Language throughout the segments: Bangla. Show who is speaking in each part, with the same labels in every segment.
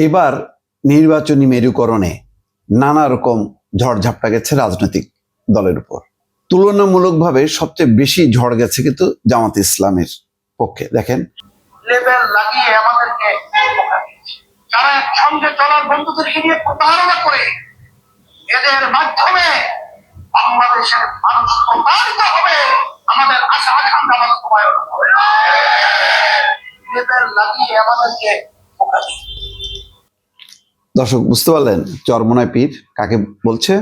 Speaker 1: এবার নির্বাচনী মেরুকরণে নানা রকম ঝড়ঝাপটা গেছে রাজনৈতিক দলের উপর। তুলনামূলকভাবে সবচেয়ে বেশি ঝড় গেছে কিন্তু জামাত ইসলামের পক্ষে। দেখেন,
Speaker 2: লেবেল লাগিয়ে আমাদেরকে যারা একসঙ্গে চলার বন্ধুদেরকে নিয়ে প্রতারণা করে এদের মাধ্যমে বাংলাদেশের মানুষ প্রতারিত হবে, আমাদের আশা আকাঙ্ক্ষা বাস্তবায়ন হবে। লেবেল লাগিয়ে আমাদেরকে
Speaker 1: দর্শক বুঝতে পারলেন চরমোনাই পীর কাকে বলছে?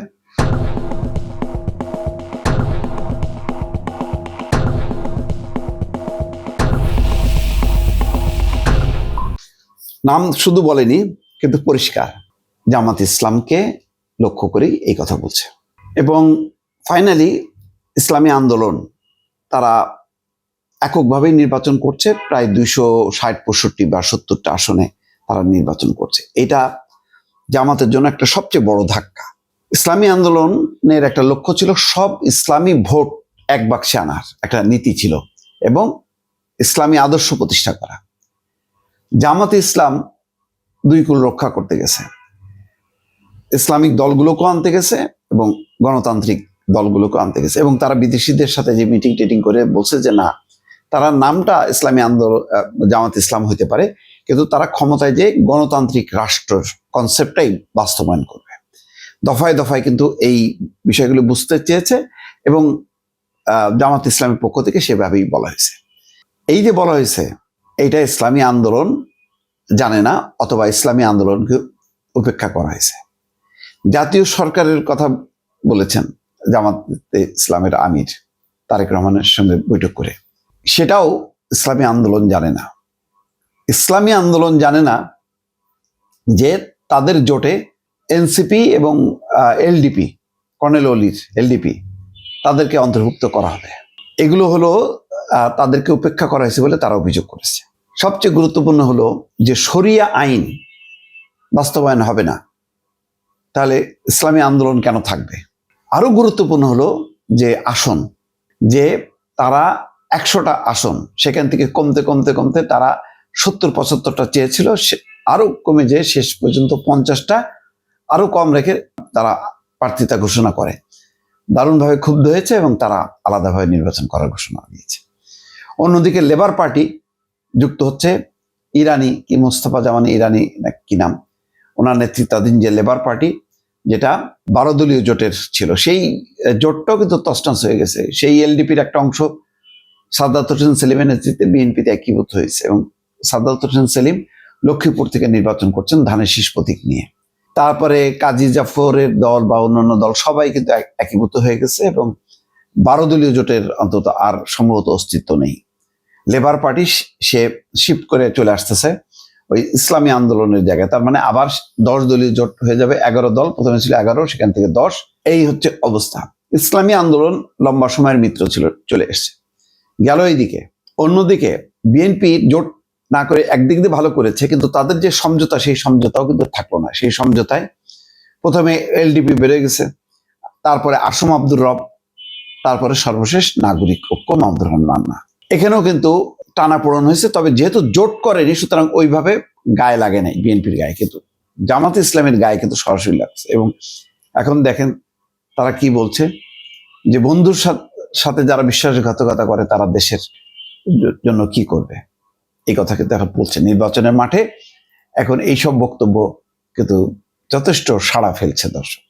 Speaker 1: নাম শুধু বলেনি, কিন্তু পরিষ্কার জামাত ইসলামকে লক্ষ্য করেই এই কথা বলছে। এবং ফাইনালি ইসলামী আন্দোলন তারা এককভাবেই নির্বাচন করছে, প্রায় 260-65 বা 70টা আসনে তারা নির্বাচন করছে। এটা জামাতের জন্য একটা সবচেয়ে বড় ধাক্কা। ইসলামী আন্দোলনের একটা লক্ষ্য ছিল সব ইসলামী ভোট এক বাক্সে আনার একটা নীতি ছিল এবং ইসলামী আদর্শ প্রতিষ্ঠা করা। জামাতে ইসলাম দুই কুল রক্ষা করতে গেছে, ইসলামিক দলগুলোকেও আনতে গেছে এবং গণতান্ত্রিক দলগুলোকেও আনতে গেছে। এবং তারা বিদেশিদের সাথে যে মিটিং টিটিং করে বলছে যে না, তারা নামটা ইসলামী আন্দোলন জামাত ইসলাম হইতে পারে, কিন্তু তারা ক্ষমতায় যে গণতান্ত্রিক রাষ্ট্রের কনসেপ্টটাই বাস্তবায়ন করবে। দফায় দফায় কিন্তু এই বিষয়গুলো বুঝতে চেয়েছে এবং জামাত ইসলামের পক্ষ থেকে সেভাবেই বলা হয়েছে। এই যে বলা হয়েছে, এইটা ইসলামী আন্দোলন জানে না, অথবা ইসলামী আন্দোলনকে উপেক্ষা করা হয়েছে। জাতীয় সরকারের কথা বলেছেন জামাত ইসলামের আমির তারেক রহমানের সঙ্গে বৈঠক করে, সেটাও ইসলামী আন্দোলন জানে না। ইসলামী আন্দোলন জানে না যে তাদের জোটে এনসিপি এবং এলডিপি, কর্নেল অলির এলডিপি, তাদেরকে অন্তর্ভুক্ত করা হবে। এগুলো হলো তাদেরকে উপেক্ষা করা হয়েছে বলে তারা অভিযোগ করেছে। সবচেয়ে গুরুত্বপূর্ণ হলো যে শরিয়া আইন বাস্তবায়ন হবে না, তাহলে ইসলামী আন্দোলন কেন থাকবে? আরো গুরুত্বপূর্ণ হলো যে আসন, যে তারা 100টা আসন সেখান থেকে কমতে কমতে কমতে তারা 70-75টা চেয়েছিল, আরো কমে যে শেষ পর্যন্ত 50টা আরো কম রেখে তারা প্রার্থিতা ঘোষণা করে। দারুণভাবে ক্ষুব্ধ হয়েছে এবং তারা আলাদাভাবে নির্বাচন করার ঘোষণা দিয়েছে। অন্যদিকে লেবার পার্টি যুক্ত হচ্ছে ইরানি, কি মোস্তফা জামান ইরানি না কি নাম, ওনার নেতৃত্বাধীন যে লেবার পার্টি, যেটা 12 দলীয় জোটের ছিল, সেই জোটটাও কিন্তু তছনছ হয়ে গেছে। সেই এলডিপির একটা অংশ সাদ্দাত হোসেন সেলিমের নেতৃত্বে বিএনপিতে একীভূত হয়েছে এবং সাদ্দাত হোসেন সেলিম লক্ষ্মীপুর থেকে নির্বাচন করছেন ধানের শীষ প্রতীক নিয়ে। তারপরে কাজী জাফরের দল বা অন্যান্য দল সবাই কিন্তু একীভূত হয়ে গেছে এবং 12 দলীয় জোটের অন্তত আর সম্ভবত অস্তিত্ব নেই। লেবার পার্টি সে শিফট করে চলে আসতেছে ওই ইসলামী আন্দোলনের জায়গায়। তার মানে আবার 10 দলীয় জোট হয়ে যাবে, 11 দল, প্রথমে ছিল 11, সেখান থেকে 10। এই হচ্ছে অবস্থা। ইসলামী আন্দোলন লম্বা সময়ের মিত্র ছিল, চলে এসছে, গেল এইদিকে। অন্যদিকে বিএনপি জোট না করে একদিক দিয়ে ভালো করেছে, কিন্তু তাদের যে সমঝোতা, সেই সমঝোতাও কিন্তু থাকলো না। সেই সমঝোতায় প্রথমে এলডিপি বেড়ে গেছে, তারপরে আসম আব্দুর রব, তারপরে সর্বশেষ নাগরিক ঐক্য মাহমুদুর রহমান মান্না। এখানেও কিন্তু টানাপোড়েন হয়েছে, তবে যেহেতু জোট করেনি সুতরাং ওইভাবে গায়ে লাগে নাই বিএনপির গায়ে, কিন্তু জামাত ইসলামের গায়ে কিন্তু সরাসরি লাগছে। এবং এখন দেখেন তারা কি বলছে, যে বন্ধুর সাথে যারা বিশ্বাসঘাতকতা করে তারা দেশের জন্য কি করবে, এই কথা কিন্তু এখন বলছে। নির্বাচনের মাঠে এখন এইসব বক্তব্য কিন্তু যথেষ্ট সাড়া ফেলছে দর্শক।